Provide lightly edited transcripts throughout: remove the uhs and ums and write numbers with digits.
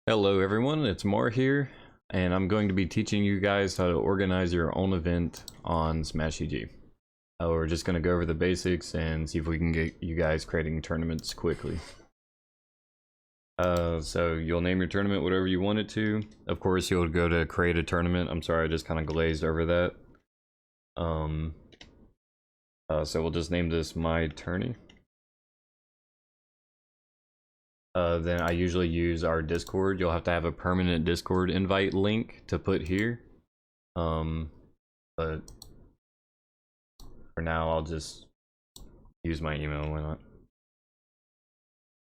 Hello everyone, it's Mar here, and I'm going to be teaching you guys how to organize your own event on smashgg. We're just going to go over the basics and see if we can get you guys creating tournaments quickly. So you'll name your tournament whatever you want it to. Of course, you'll go to create a tournament. I'm sorry, I just kind of glazed over that. So we'll just name this my tourney. Then I usually use our Discord. You'll have to have a permanent Discord invite link to put here. But for now, I'll just use my email. Why not?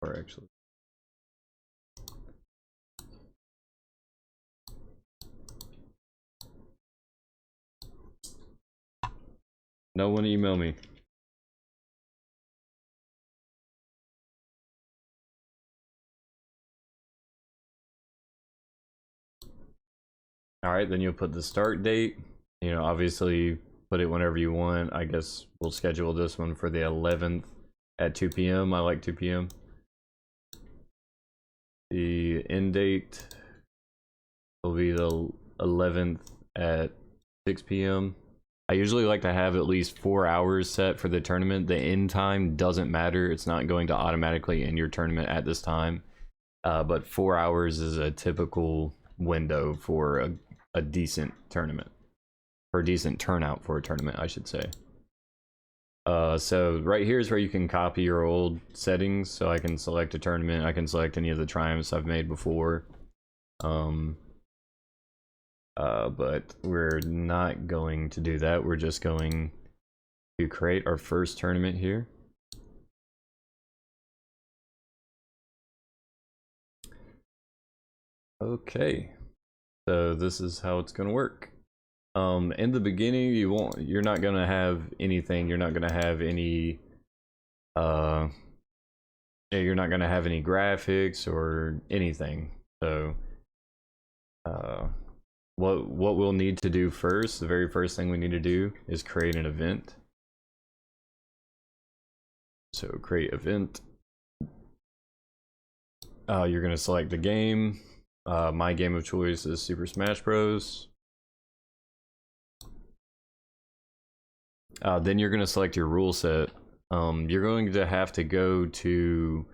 Or actually, no one email me. All right, then you'll put the start date. You know, obviously put it whenever you want. I guess we'll schedule this one for the 11th at 2 p.m. I like 2 p.m. The end date will be the 11th at 6 p.m. I usually like to have at least 4 hours set for the tournament. The end time doesn't matter. It's not going to automatically end your tournament at this time. But 4 hours is a typical window for a decent tournament, or decent turnout for a tournament, I should say. So right here is where you can copy your old settings. So I can select a tournament. I can select any of the triumphs I've made before. But we're not going to do that. We're just going to create our first tournament here. Okay, so this is how it's going to work. In the beginning, you're not going to have anything. You're not going to have any you're not going to have any graphics or anything. So what we'll need to do first, the very first thing we need to do is create an event. So create event. You're going to select the game. My game of choice is Super Smash Bros. Then you're going to select your rule set. You're going to have to go to,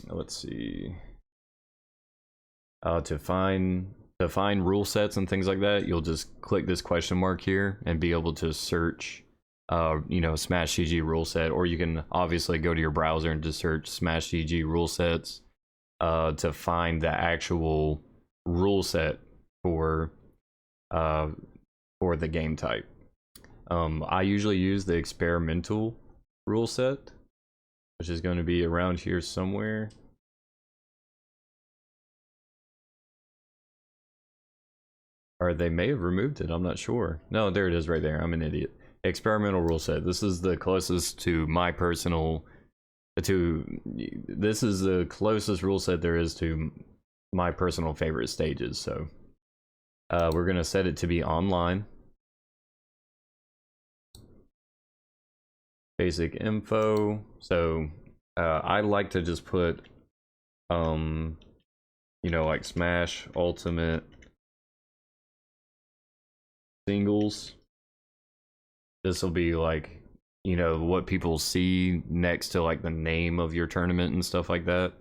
let's see, to find rule sets and things like that. You'll just click this question mark here and be able to search, you know, smashgg rule set, or you can obviously go to your browser and just search smashgg rule sets to find the actual rule set for the game type. I usually use the experimental rule set, which is going to be around here somewhere. Or they may have removed it, I'm not sure. No, there it is right there. I'm an idiot. Experimental rule set. This is the closest to my personal this is the closest rule set there is to my personal favorite stages. So we're going to set it to be online. Basic info. So I like to just put you know, like Smash Ultimate Singles. This will be like, you know, what people see next to like the name of your tournament and stuff like that,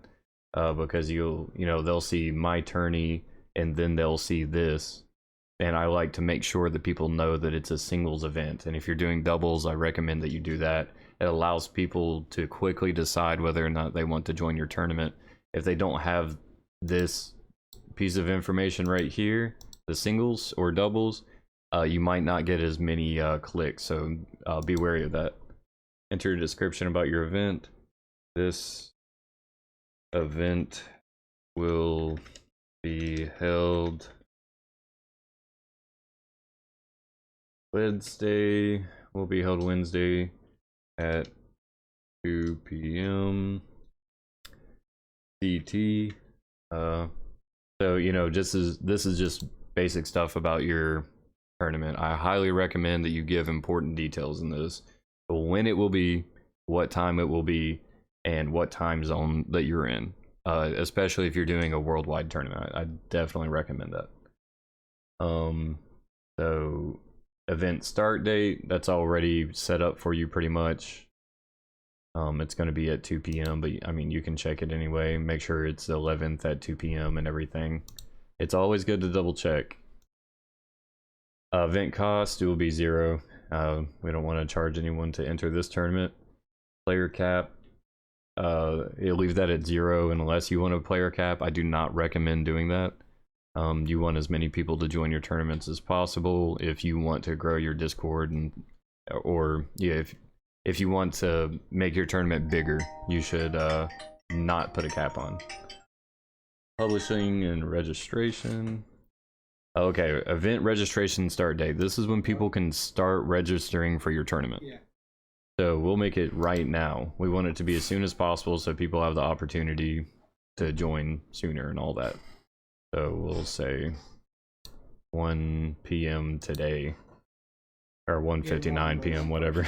because you know, they'll see my tourney and then they'll see this, and I like to make sure that people know that it's a singles event. And if you're doing doubles, I recommend that you do that. It allows people to quickly decide whether or not they want to join your tournament. If they don't have this piece of information right here, the singles or doubles, you might not get as many clicks, so be wary of that. Enter a description about your event. This event will be held Wednesday. Will be held Wednesday at 2 p.m. CT. So you know, this is just basic stuff about your tournament. I highly recommend that you give important details in this: when it will be, what time it will be, and what time zone that you're in. especially if you're doing a worldwide tournament. I definitely recommend that. So event start date, that's already set up for you pretty much. It's going to be at 2 p.m., but I mean, you can check it anyway. Make sure it's the 11th at 2 p.m. and everything. It's always good to double check. Event cost, it will be 0. We don't want to charge anyone to enter this tournament. Player cap, you'll leave that at 0 unless you want a player cap. I do not recommend doing that. You want as many people to join your tournaments as possible if you want to grow your Discord, and or yeah, if you want to make your tournament bigger, you should not put a cap on. Publishing and registration. Okay, event registration start date. This is when people can start registering for your tournament. Yeah. So we'll make it right now. We want it to be as soon as possible so people have the opportunity to join sooner and all that. So we'll say 1 p.m. today, or 1:59 p.m. whatever.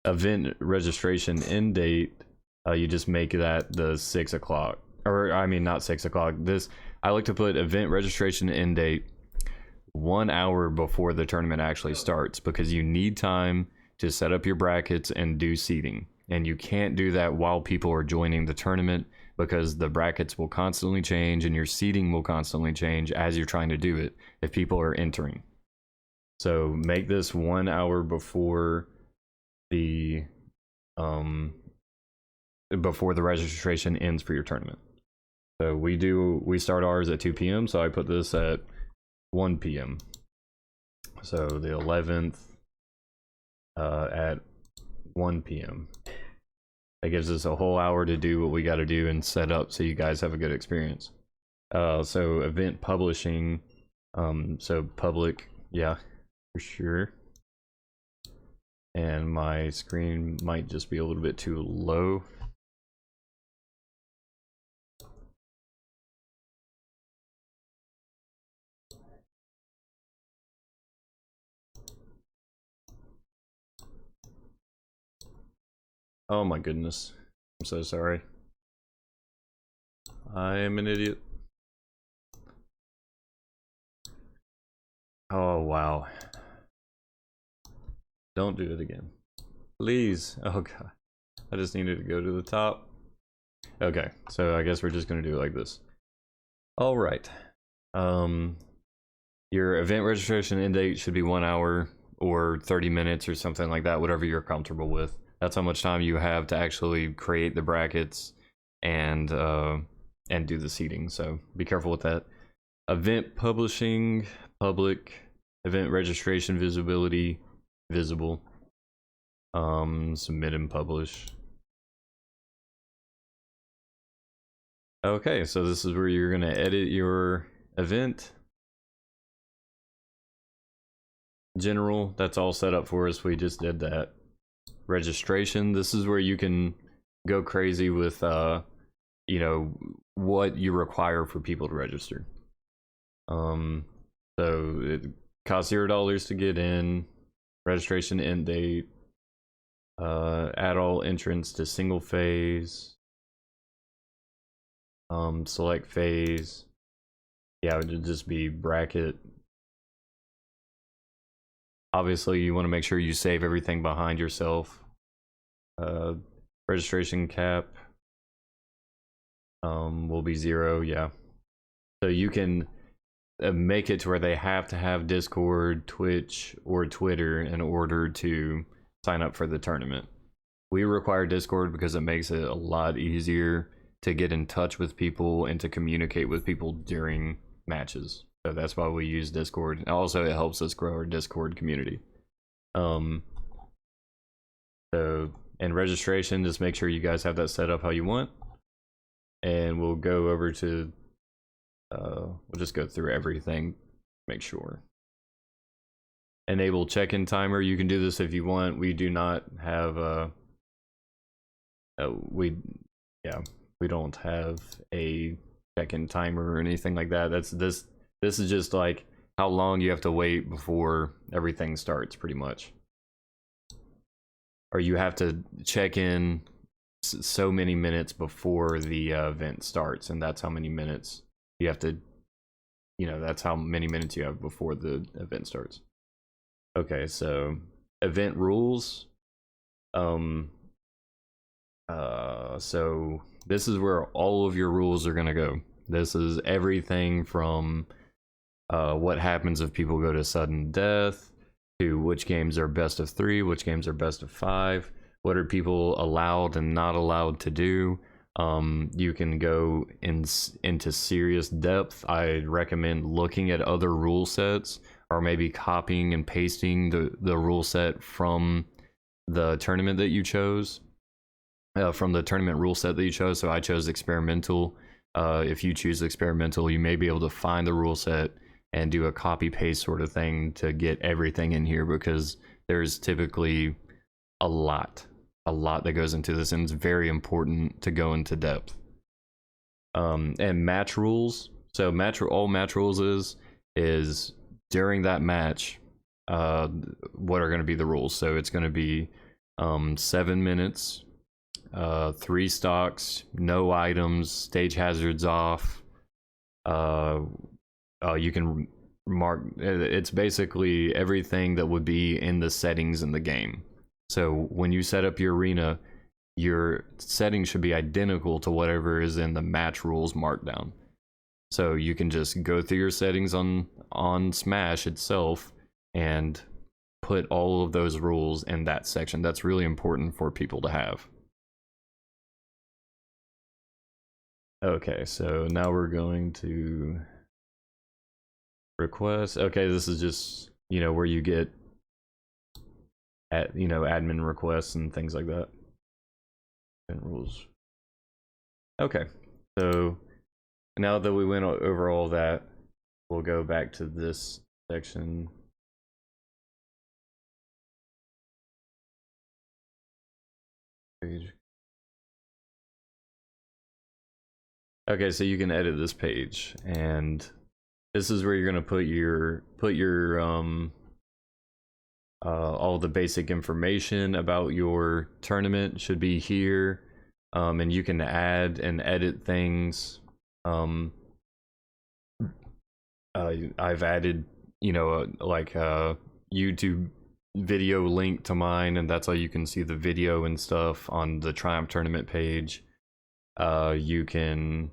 Event registration end date, you just make that the 6 o'clock, or I mean not 6 o'clock. This, I like to put event registration end date 1 hour before the tournament actually starts, because you need time to set up your brackets and do seeding, and you can't do that while people are joining the tournament, because the brackets will constantly change and your seeding will constantly change as you're trying to do it if people are entering. So make this 1 hour before the registration ends for your tournament. So we start ours at 2 p.m. so I put this at 1 p.m. so the 11th at 1 p.m. That gives us a whole hour to do what we got to do and set up so you guys have a good experience. So event publishing, so public, yeah, for sure. And my screen might just be a little bit too low. Oh my goodness, I'm so sorry. I am an idiot. Oh wow. Don't do it again, please. Oh god, I just needed to go to the top. Okay, so I guess we're just gonna do it like this. All right. Your event registration end date should be 1 hour or 30 minutes or something like that, whatever you're comfortable with. That's how much time you have to actually create the brackets and do the seating. So be careful with that. Event publishing, public. Event registration visibility, visible. Submit and publish. Okay, so this is where you're gonna edit your event. General, that's all set up for us. We just did that. Registration, this is where you can go crazy with you know, what you require for people to register. So it costs $0 to get in. Registration end date, add all entrants to single phase, select phase. Yeah, it would just be bracket. Obviously you want to make sure you save everything behind yourself. Registration cap will be 0. Yeah, so you can make it to where they have to have Discord, Twitch, or Twitter in order to sign up for the tournament. We require Discord because it makes it a lot easier to get in touch with people and to communicate with people during matches. So that's why we use Discord. Also, it helps us grow our Discord community. So in registration, just make sure you guys have that set up how you want. And we'll go over to, we'll just go through everything, make sure. Enable check-in timer. You can do this if you want. We do not have we don't have a check-in timer or anything like that. This is just like how long you have to wait before everything starts, pretty much. Or you have to check in so many minutes before the event starts, and that's how many minutes you have to, that's how many minutes you have before the event starts. Okay, so event rules. So this is where all of your rules are gonna go. This is everything from what happens if people go to sudden death, to which games are best of 3, which games are best of 5, what are people allowed and not allowed to do. You can go into serious depth. I'd recommend looking at other rule sets, or maybe copying and pasting the rule set from the tournament that you chose, from the tournament rule set that you chose. So I chose experimental. If you choose experimental, you may be able to find the rule set and do a copy paste sort of thing to get everything in here, because there's typically a lot that goes into this, and it's very important to go into depth. And match rules. So all match rules is during that match, what are going to be the rules. So it's going to be 7 minutes, 3 stocks, no items, stage hazards off. You can mark, it's basically everything that would be in the settings in the game. So when you set up your arena, your settings should be identical to whatever is in the match rules markdown. So you can just go through your settings on Smash itself and put all of those rules in that section. That's really important for people to have. Okay, so now we're going to request. Okay, this is just, where you get admin requests and things like that. And rules. Okay, so now that we went over all that, we'll go back to this section. Page. Okay, so you can edit this page, and this is where you're gonna put your all the basic information about your tournament should be here, and you can add and edit things. I've added, like a YouTube video link to mine, and that's how you can see the video and stuff on the Triumph tournament page. You can,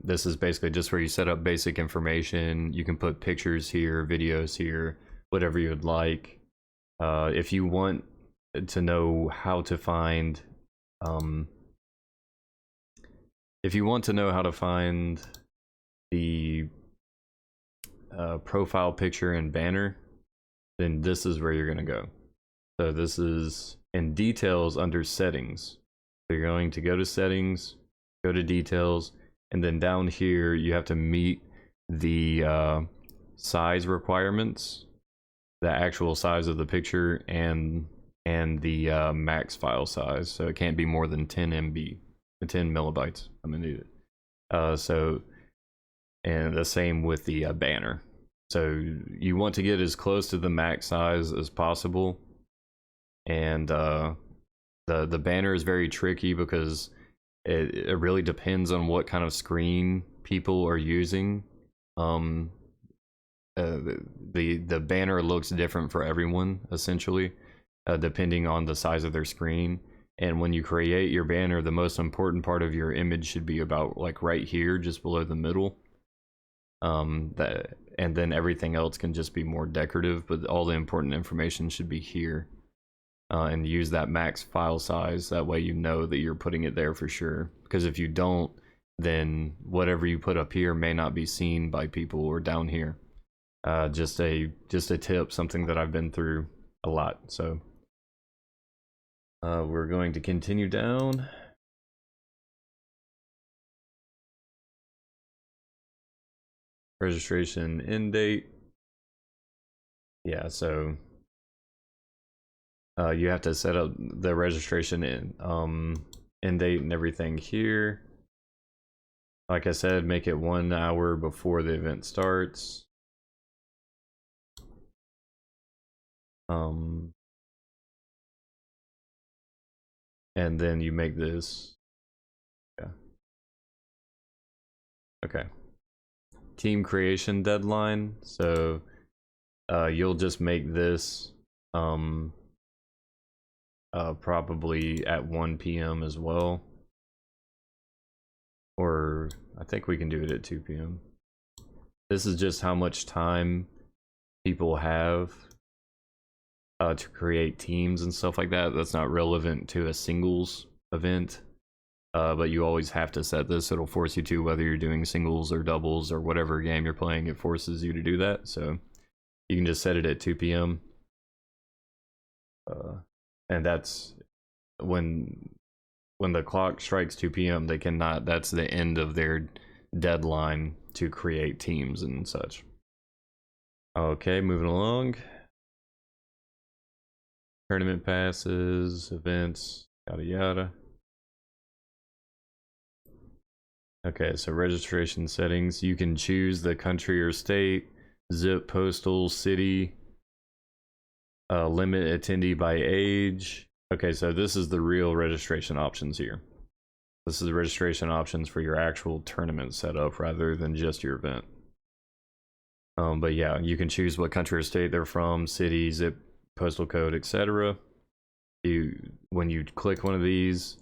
this is basically just where you set up basic information. You can put pictures here, videos here, whatever you would like. If you want to know how to find, the profile picture and banner, then this is where you're going to go. So this is in details under settings. So you're going to go to settings, go to details, and then down here you have to meet the size requirements, the actual size of the picture, and the max file size. So it can't be more than 10 MB, 10 megabytes. I'm gonna need it. So, and the same with the banner. So you want to get as close to the max size as possible, and the banner is very tricky because it really depends on what kind of screen people are using. The banner looks different for everyone, essentially, depending on the size of their screen. And when you create your banner, the most important part of your image should be about like right here, just below the middle. And then everything else can just be more decorative, but all the important information should be here. And use that max file size. That way you know that you're putting it there for sure. Because if you don't, then whatever you put up here may not be seen by people, or down here. Just a tip, something that I've been through a lot. So we're going to continue down. Registration end date. Yeah, so you have to set up the registration end date and everything here. Like I said, make it 1 hour before the event starts. and then you make this. Yeah. Okay. Team creation deadline. So you'll just make this probably at 1 p.m. as well. Or I think we can do it at 2 p.m. This is just how much time people have to create teams and stuff like that. That's not relevant to a singles event, but you always have to set this. It'll force you to, whether you're doing singles or doubles or whatever game you're playing, it forces you to do that. So you can just set it at 2 p.m. And that's when the clock strikes 2 p.m. they cannot, that's the end of their deadline to create teams and such. Okay, moving along. Tournament passes, events, yada yada. Okay, so registration settings. You can choose the country or state, zip, postal, city, limit attendee by age. Okay, so this is the real registration options here. This is the registration options for your actual tournament setup rather than just your event. But yeah, you can choose what country or state they're from, city, zip, postal code, etc. When you click one of these,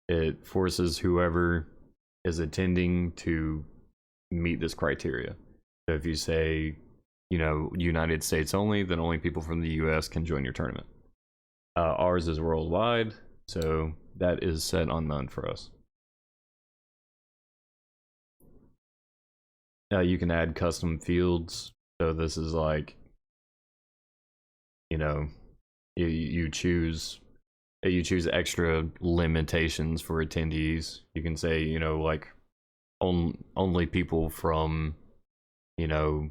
it forces whoever is attending to meet this criteria. So if you say, you know, United States only, then only people from the US can join your tournament. Ours is worldwide, so that is set on none for us. You can add custom fields. So this is like, you know, you choose extra limitations for attendees. You can say, you know, like only people from, you know,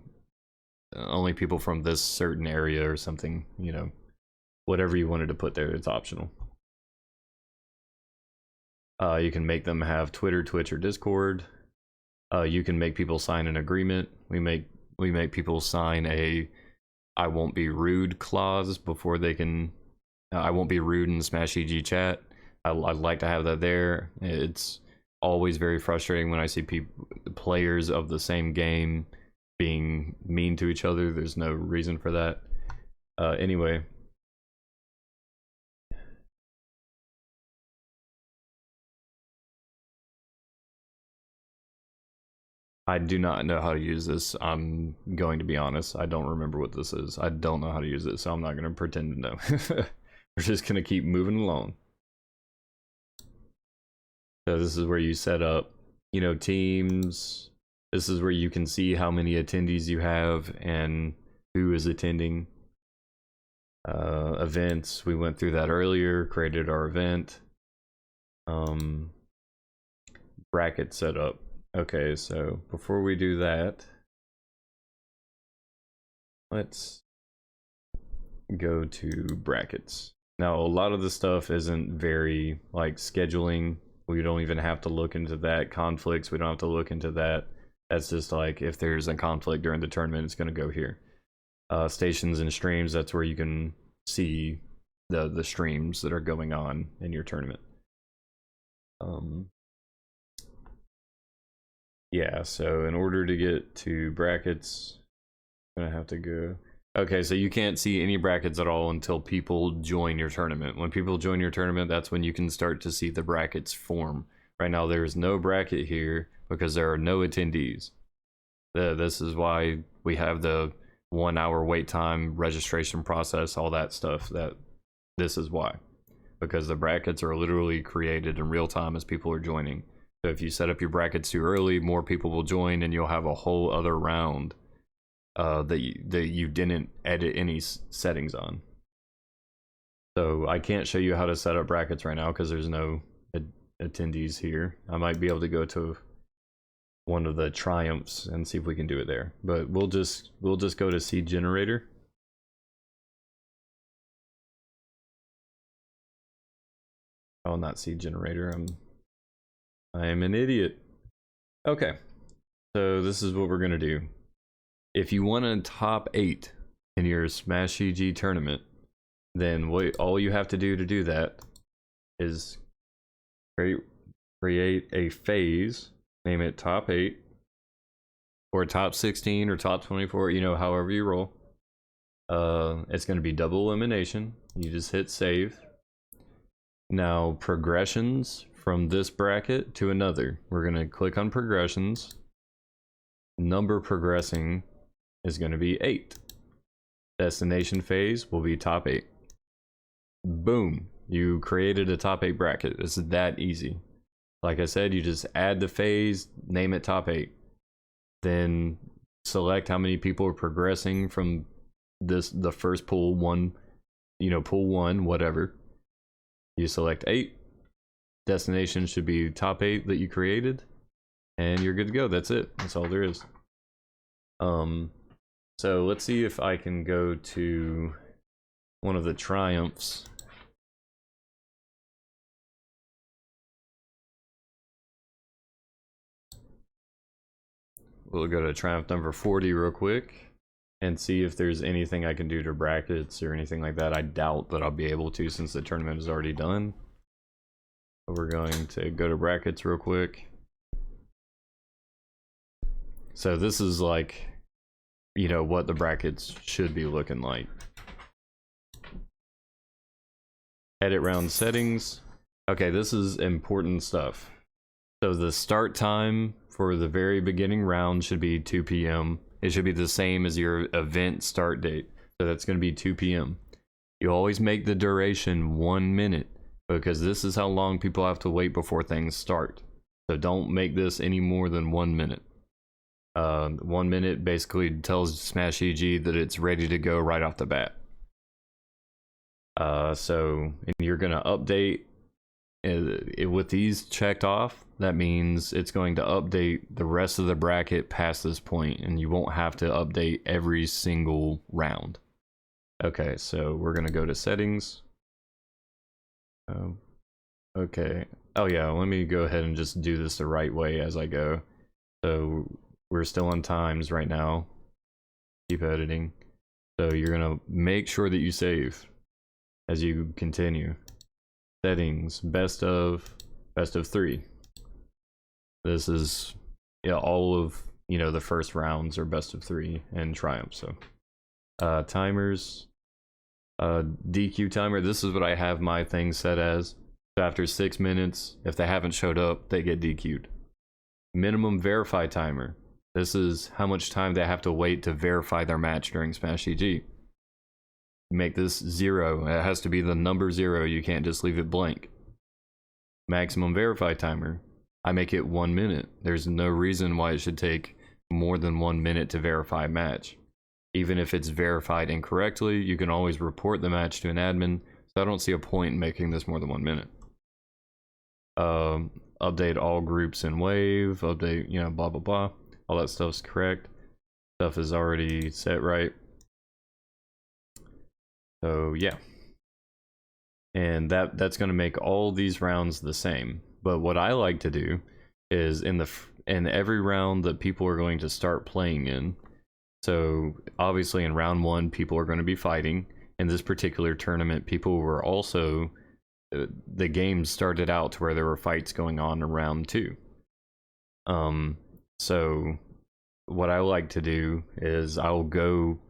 only people from this certain area or something, you know, whatever you wanted to put there, it's optional. You can make them have Twitter, Twitch, or Discord. You can make people sign an agreement. We make people sign a "I won't be rude" clause before they can. I won't be rude in smashgg chat. I'd like to have that there. It's always very frustrating when I see players of the same game being mean to each other. There's no reason for that. Anyway. I do not know how to use this. I'm going to be honest. I don't remember what this is. I don't know how to use it, so I'm not going to pretend to know. We're just going to keep moving along. So this is where you set up, you know, teams. This is where you can see how many attendees you have and who is attending. Events, we went through that earlier, created our event. Bracket setup. Okay, so before we do that, let's go to brackets. Now, a lot of the stuff isn't very, like, scheduling. We don't even have to look into that. Conflicts, we don't have to look into that. That's just like, if there's a conflict during the tournament, it's going to go here. Stations and streams, that's where you can see the streams that are going on in your tournament. Yeah, so in order to get to brackets, I'm gonna have to go. Okay, so you can't see any brackets at all until people join your tournament. When people join your tournament, that's when you can start to see the brackets form. Right now, there is no bracket here because there are no attendees. This is why we have the 1 hour wait time, registration process, all that stuff. This is why. Because the brackets are literally created in real time as people are joining. So if you set up your brackets too early, more people will join and you'll have a whole other round that you didn't edit any settings on. So I can't show you how to set up brackets right now because there's no attendees here. I might be able to go to one of the triumphs and see if we can do it there. But we'll just go to seed generator. Oh, not seed generator. I am an idiot. Okay, so this is what we're gonna do. If you want a top 8 in your smashgg tournament, then all you have to do that is create a phase, name it top 8 or top 16 or top 24, you know, however you roll. It's going to be double elimination. You just hit save. Now progressions from this bracket to another. We're going to click on progressions. Number progressing is going to be 8. Destination phase will be top 8. Boom. You created a top 8 bracket. It's that easy. Like I said, you just add the phase, name it top 8. Then select how many people are progressing from the first pool, one, you know, pool 1, whatever. You select 8. Destination should be top 8 that you created, and you're good to go. That's it. That's all there is. So let's see if I can go to one of the triumphs. We'll go to triumph number 40 real quick and see if there's anything I can do to brackets or anything like that. I doubt that I'll be able to since the tournament is already done. But we're going to go to brackets real quick. So this is like, you know, what the brackets should be looking like. Edit round settings. Okay, this is important stuff. So the start time for the very beginning round should be 2 p.m. It should be the same as your event start date. So that's going to be 2 p.m. You always make the duration 1 minute because this is how long people have to wait before things start. So don't make this any more than 1 minute. 1 minute basically tells smashgg that it's ready to go right off the bat. So you're going to update with these checked off. That means it's going to update the rest of the bracket past this point, and you won't have to update every single round. Okay, so we're going to go to settings. Okay. Oh yeah, let me go ahead and just do this the right way as I go. So we're still on times right now. Keep editing. So you're going to make sure that you save as you continue. Settings, best of 3. This is, yeah, all of, you know, the first rounds are best of 3 and triumph. So timers, DQ timer, this is what I have my thing set as. So after 6 minutes, if they haven't showed up, they get DQ'd. Minimum verify timer, this is how much time they have to wait to verify their match during smashgg. Make this 0. It has to be the number 0. You can't just leave it blank. Maximum verify timer, I make it 1 minute. There's no reason why it should take more than 1 minute to verify a match. Even if it's verified incorrectly, you can always report the match to an admin. So I don't see a point in making this more than 1 minute. Update all groups in wave. Update, you know, blah blah blah. All that stuff's correct. Stuff is already set right. So yeah, and that's going to make all these rounds the same. But what I like to do is in every round that people are going to start playing in. So obviously in round 1, people are going to be fighting. In this particular tournament, people were also, the game started out to where there were fights going on in round 2. So what I like to do is I'll go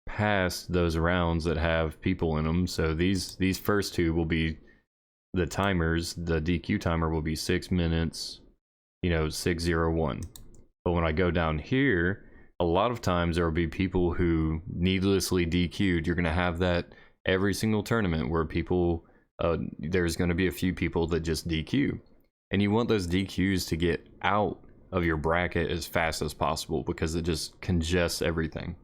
past those rounds that have people in them. So these first 2 will be the timers. The DQ timer will be 6 minutes, you know, 601. But when I go down here, a lot of times there will be people who needlessly DQ'd. You're going to have that every single tournament where people, there's going to be a few people that just DQ. And you want those DQs to get out of your bracket as fast as possible because it just congests everything.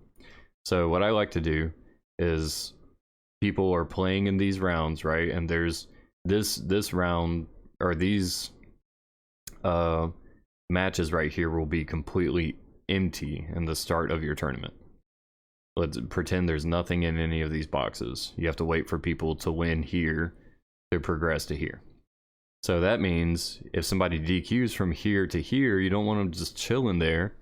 So what I like to do is people are playing in these rounds, right? And there's this round, or these matches right here will be completely empty in the start of your tournament. Let's pretend there's nothing in any of these boxes. You have to wait for people to win here to progress to here. So that means if somebody DQs from here to here, you don't want them just chilling there.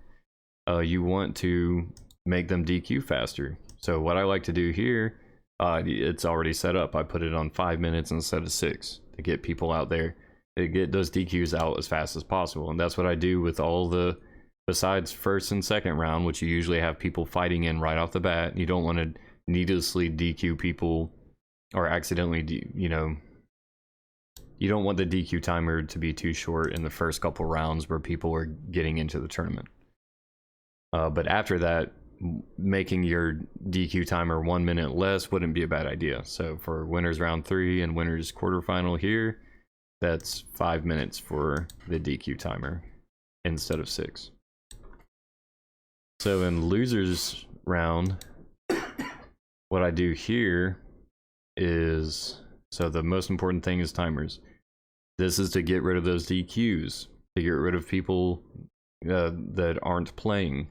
You want to make them DQ faster. So what I like to do here, it's already set up. I put it on 5 minutes instead of 6 to get people out there. get those DQs out as fast as possible. And that's what I do with all the, besides first and second round, which you usually have people fighting in right off the bat. You don't want to needlessly DQ people or accidentally, you know, you don't want the DQ timer to be too short in the first couple rounds where people are getting into the tournament. But after that, making your DQ timer 1 minute less wouldn't be a bad idea. So for winners round 3 and winners quarterfinal here, that's 5 minutes for the DQ timer instead of 6. So in losers round, what I do here is, so the most important thing is timers. This is to get rid of those DQs, to get rid of people that aren't playing.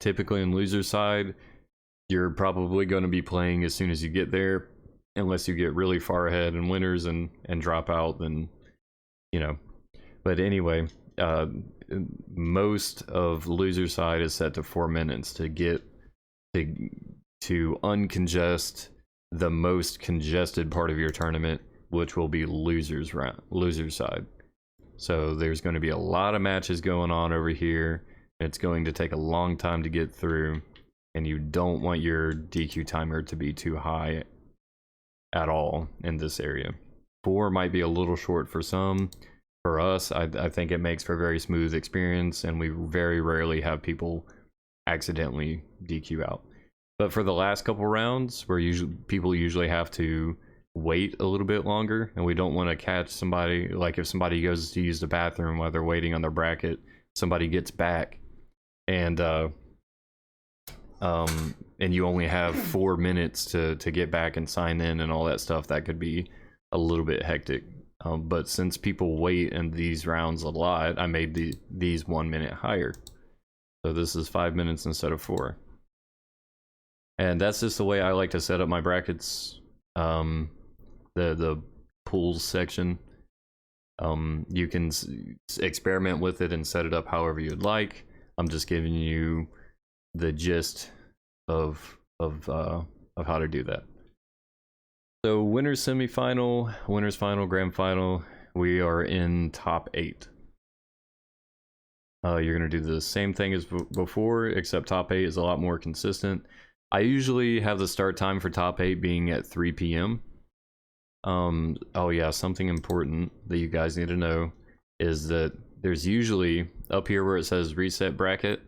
Typically in loser side, you're probably going to be playing as soon as you get there, unless you get really far ahead in winners and drop out, then, you know. But anyway, most of loser side is set to 4 minutes to get to uncongest the most congested part of your tournament, which will be losers side. So there's going to be a lot of matches going on over here. It's going to take a long time to get through, and you don't want your DQ timer to be too high at all in this area. 4 might be a little short for some. For us, I think it makes for a very smooth experience, and we very rarely have people accidentally DQ out. But for the last couple rounds, where people usually have to wait a little bit longer, and we don't want to catch somebody, like if somebody goes to use the bathroom while they're waiting on their bracket, somebody gets back, and you only have 4 minutes to get back and sign in and all that stuff, that could be a little bit hectic. But since people wait in these rounds a lot, I made these 1 minute higher. So this is 5 minutes instead of 4. And that's just the way I like to set up my brackets. The pools section. You can experiment with it and set it up however you'd like. I'm just giving you the gist of how to do that. So winners semifinal, winners final, grand final, we are in top 8. You're gonna do the same thing as before, except top 8 is a lot more consistent. I usually have the start time for top 8 being at 3 p.m. Oh yeah, something important that you guys need to know is that there's usually, up here where it says reset bracket,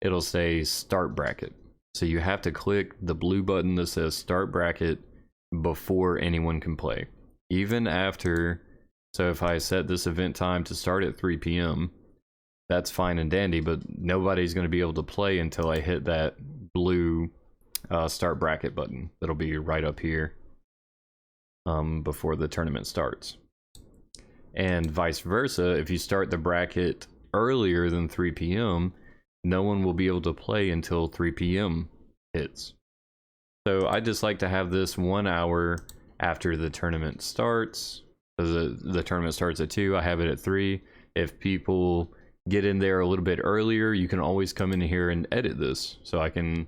it'll say start bracket. So you have to click the blue button that says start bracket before anyone can play. Even after, so if I set this event time to start at 3 p.m., that's fine and dandy, but nobody's going to be able to play until I hit that blue start bracket button. That'll be right up here before the tournament starts. And vice versa, if you start the bracket earlier than 3 p.m., no one will be able to play until 3 p.m. hits. So I just like to have this 1 hour after the tournament starts. So the tournament starts at 2, I have it at 3. If people get in there a little bit earlier, you can always come in here and edit this. So I can,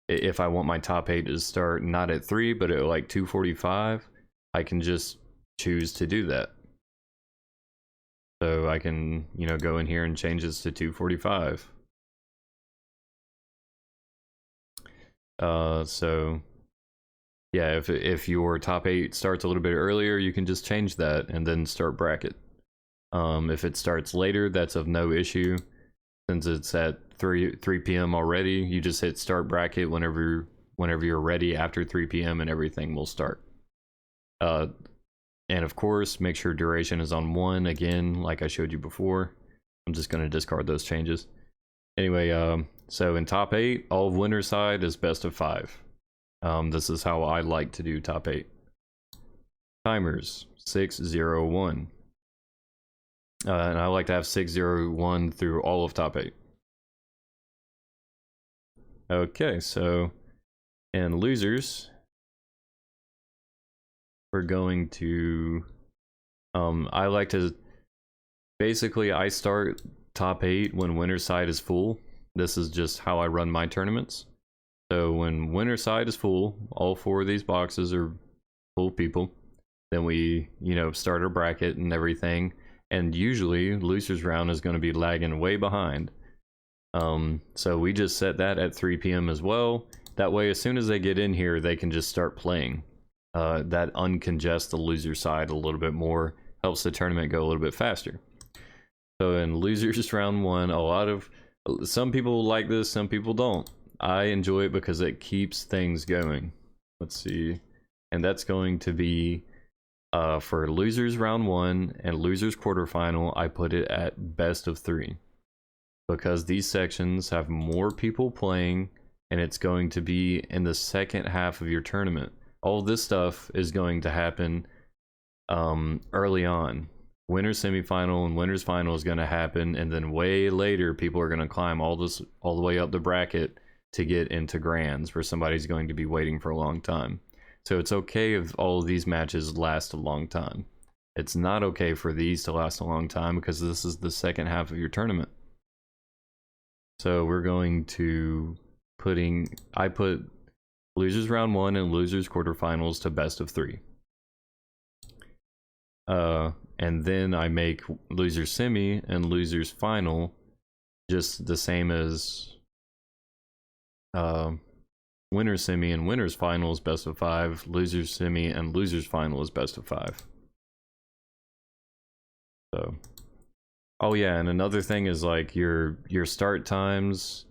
if I want my top 8 to start not at 3 but at like 2:45, I can just choose to do that. So I can, you know, go in here and change this to 2:45. So yeah, if your top 8 starts a little bit earlier, you can just change that and then start bracket. If it starts later, that's of no issue. Since it's at 3 p.m. already, you just hit start bracket whenever you're ready after 3 p.m. and everything will start. And of course, make sure duration is on 1 again, like I showed you before. I'm just going to discard those changes. Anyway, so in top 8, all of winner side is best of 5. This is how I like to do top 8. Timers 6, 0, 1. And I like to have 6, 0, 1 through all of top 8. Okay, so in losers, we're going to, I like to, basically I start top 8 when winner side is full. This is just how I run my tournaments. So when winner side is full, all 4 of these boxes are full people, then we, you know, start our bracket and everything. And usually losers round is going to be lagging way behind. So we just set that at 3 p.m. as well. That way, as soon as they get in here, they can just start playing. That uncongest the loser side a little bit more, helps the tournament go a little bit faster. So in losers round 1, some people like this, some people don't. I enjoy it because it keeps things going. Let's see, and that's going to be for losers round 1 and losers quarterfinal. I put it at best of 3 because these sections have more people playing, and it's going to be in the second half of your tournament. All this stuff is going to happen early on. Winners semifinal and winners final is going to happen, and then way later people are going to climb all the way up the bracket to get into grands, where somebody's going to be waiting for a long time. So it's okay if all of these matches last a long time. It's not okay for these to last a long time because this is the second half of your tournament. So we're going to I put losers round 1 and losers quarterfinals to best of 3. And then I make losers semi and losers final just the same as winners semi and winners final is best of 5, losers semi and losers final is best of 5. So, oh yeah, and another thing is like your start times.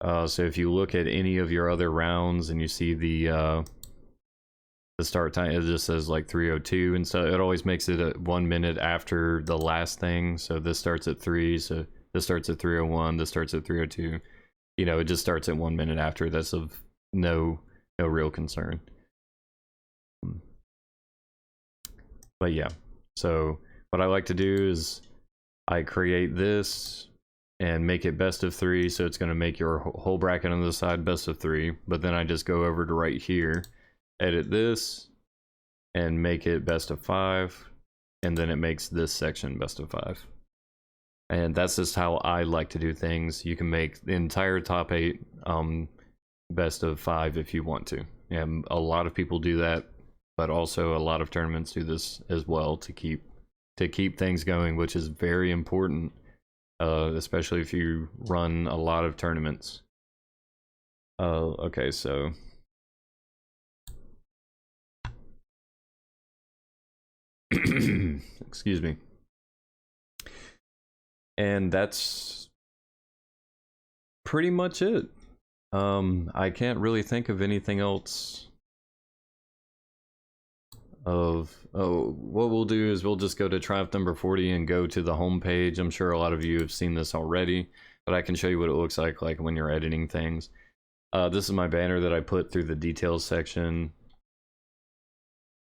So if you look at any of your other rounds and you see the start time, it just says like 3:02, and so it always makes it 1 minute after the last thing. So this starts at 3, so this starts at 3:01, this starts at 3:02. You know, it just starts at 1 minute after. That's of no real concern. But yeah, so what I like to do is I create this and make it best of 3, so it's going to make your whole bracket on the side best of 3. But then I just go over to right here, edit this, and make it best of 5, and then it makes this section best of 5. And that's just how I like to do things. You can make the entire top 8 best of 5 if you want to. And a lot of people do that, but also a lot of tournaments do this as well to keep things going, which is very important, especially if you run a lot of tournaments. Okay, so excuse me. And that's pretty much it. I can't really think of anything else what we'll do is we'll just go to triumph number 40 and go to the home page. I'm sure a lot of you have seen this already, but I can show you what it looks like when you're editing things. This is my banner that I put through the details section.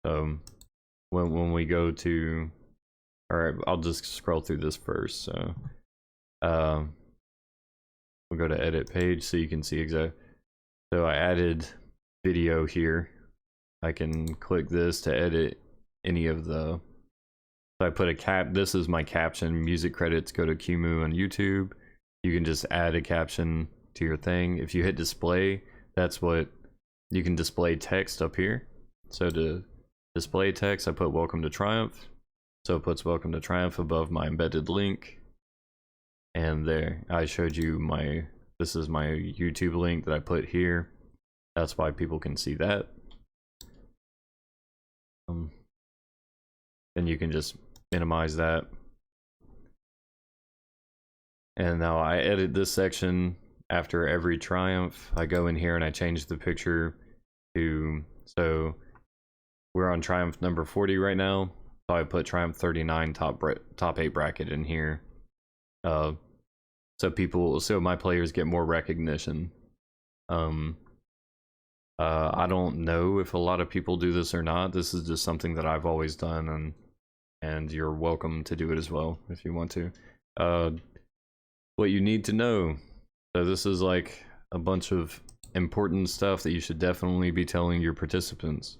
When we go to, all right, I'll just scroll through this first. So we'll go to edit page so you can see exactly. So I added video here. I can click this to edit any of the, so I put this is my caption. Music credits go to Qumu on YouTube. You can just add a caption to your thing. If you hit display, that's what you can display text up here. So to display text, I put welcome to Triumph. So it puts welcome to Triumph above my embedded link. And there, I showed you this is my YouTube link that I put here. That's why people can see that. Then you can just minimize that. And now I edit this section after every Triumph. I go in here and I change the picture to, so we're on Triumph number 40 right now. So I put Triumph 39 top 8 bracket in here. So my players get more recognition. I don't know if a lot of people do this or not. This is just something that I've always done, and you're welcome to do it as well if you want to. What you need to know. So this is like a bunch of important stuff that you should definitely be telling your participants.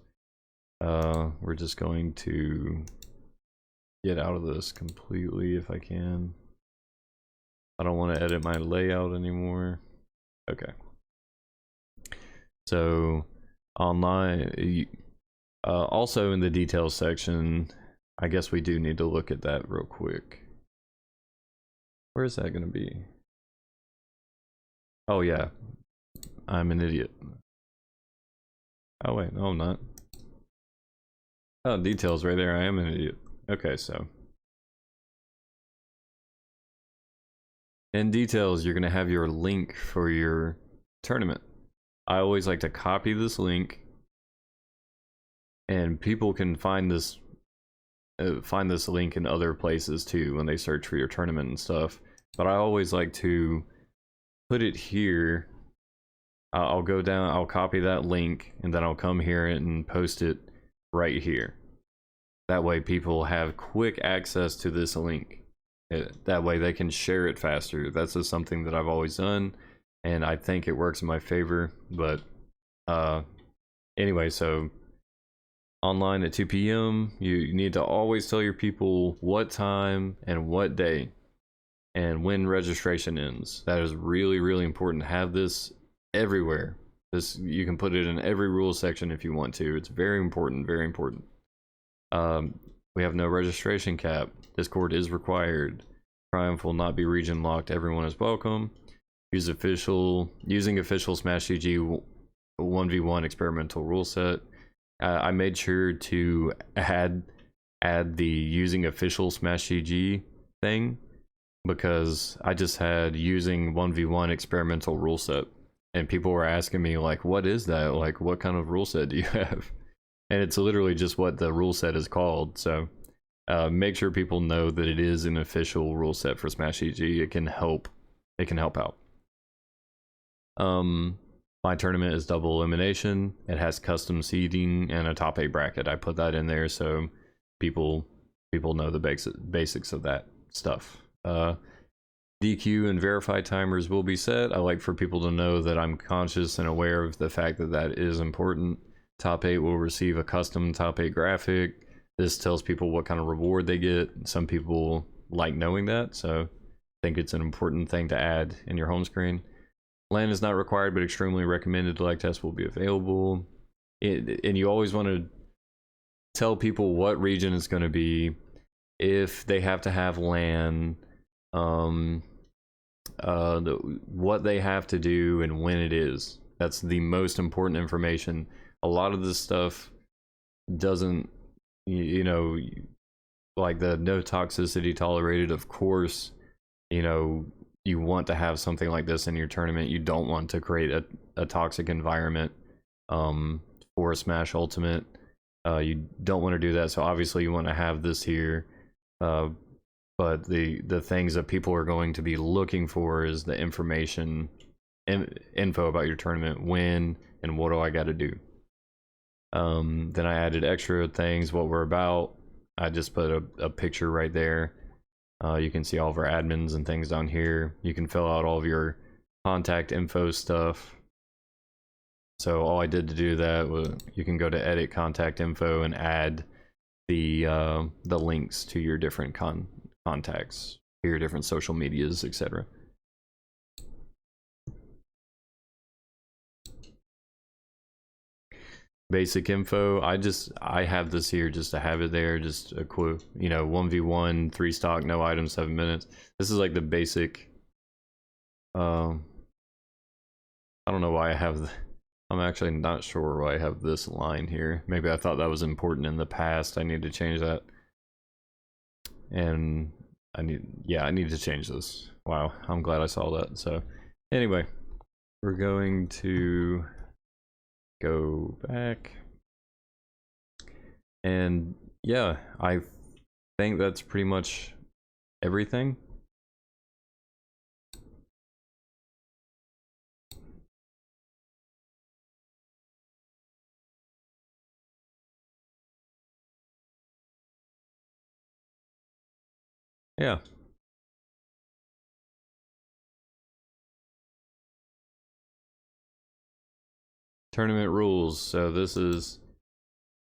We're just going to get out of this completely if I can. I don't want to edit my layout anymore. Okay. So online, Also in the details section, I guess we do need to look at that real quick. Where is that going to be? Oh yeah, I'm an idiot. Oh wait, no I'm not. Oh, details right there, I am an idiot. Okay, so. In details, you're going to have your link for your tournament. I always like to copy this link, and people can find this link in other places too when they search for your tournament and stuff. But I always like to put it here. I'll go down, I'll copy that link, and then I'll come here and post it right here. That way people have quick access to this link. That way they can share it faster. That's just something that I've always done, and I think it works in my favor. But anyway, so online at 2 p.m. you need to always tell your people what time and what day and when registration ends. That is really, really important. Have this everywhere. This, you can put it in every rule section if you want to. It's very important, very important. We have no registration cap. Discord is required. Triumph will not be region locked. Everyone is welcome. Using official smashgg 1v1 experimental rule set. I made sure to add the using official smashgg thing, because I just had using 1v1 experimental rule set, and people were asking me like, what is that? Like, what kind of rule set do you have? And it's literally just what the rule set is called. So make sure people know that it is an official rule set for smashgg. It can help out. My tournament is double elimination. It has custom seeding and a top 8 bracket. I put that in there so people know the basics of that stuff. DQ and verify timers will be set. I like for people to know that I'm conscious and aware of the fact that that is important. Top 8 will receive a custom top 8 graphic. This tells people what kind of reward they get. Some people like knowing that, so I think it's an important thing to add in your home screen. Land is not required, but extremely recommended. Like test will be available. And you always want to tell people what region it's going to be, if they have to have land, what they have to do, and when it is. That's the most important information. A lot of this stuff doesn't, you know, like the no toxicity tolerated, of course, you know, you want to have something like this in your tournament. You don't want to create a toxic environment for a Smash Ultimate. You don't want to do that, so obviously you want to have this here. But the things that people are going to be looking for is the information, info about your tournament, when, and what do I got to do. Then I added extra things, what we're about. I just put a picture right there. You can see all of our admins and things down here. You can fill out all of your contact info stuff. So all I did to do that was, you can go to edit contact info and add the links to your different contacts, your different social medias, etc. Basic info, I have this here just to have it there, just a quote, you know, 1v1, 3 stock, no items, 7 minutes. This is like the basic. I don't know why I have I'm actually not sure why I have this line here. Maybe I thought that was important in the past. I need to change that. And I need to change this. Wow, I'm glad I saw that. So anyway, we're going to go back, and yeah, I think that's pretty much everything. Yeah. Tournament rules. So this is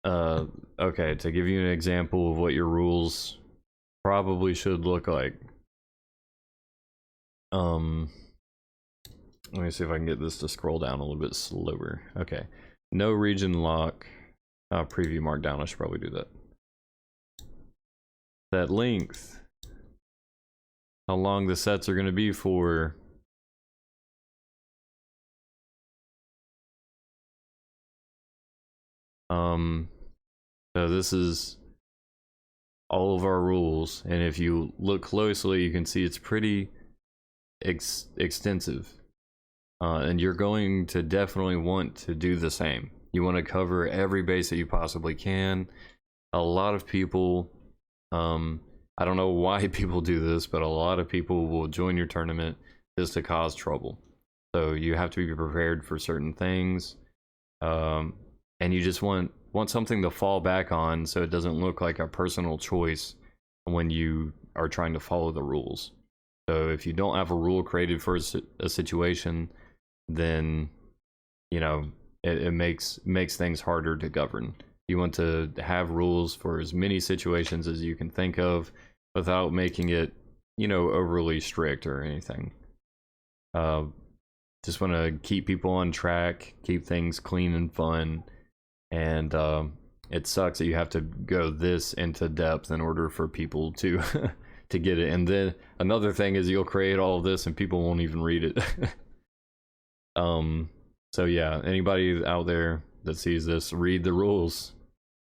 okay, to give you an example of what your rules probably should look like. Let me see if I can get this to scroll down a little bit slower. Okay. No region lock. Preview markdown. I should probably do that. That length. How long the sets are going to be for. So this is all of our rules, and if you look closely, you can see it's pretty extensive. And you're going to definitely want to do the same. You want to cover every base that you possibly can. A lot of people, I don't know why people do this, but a lot of people will join your tournament just to cause trouble. So you have to be prepared for certain things, and you just want something to fall back on, so it doesn't look like a personal choice when you are trying to follow the rules. So if you don't have a rule created for a situation, then you know it makes things harder to govern. You want to have rules for as many situations as you can think of without making it, you know, overly strict or anything. Just want to keep people on track, keep things clean and fun, and it sucks that you have to go this into depth in order for people to to get it. And then another thing is you'll create all of this and people won't even read it. So yeah, anybody out there that sees this, read the rules.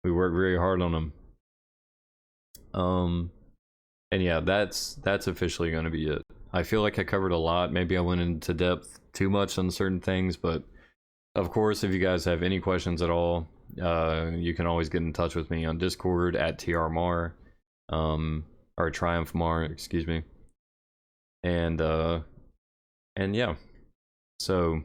We work very hard on them. And yeah, that's officially going to be it. I feel like I covered a lot. Maybe I went into depth too much on certain things, but of course, if you guys have any questions at all, you can always get in touch with me on Discord at trmar, or triumphmar, excuse me. And yeah, so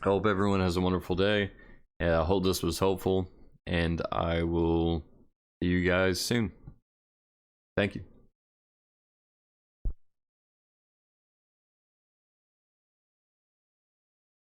I hope everyone has a wonderful day. I hope this was helpful, and I will see you guys soon. Thank you.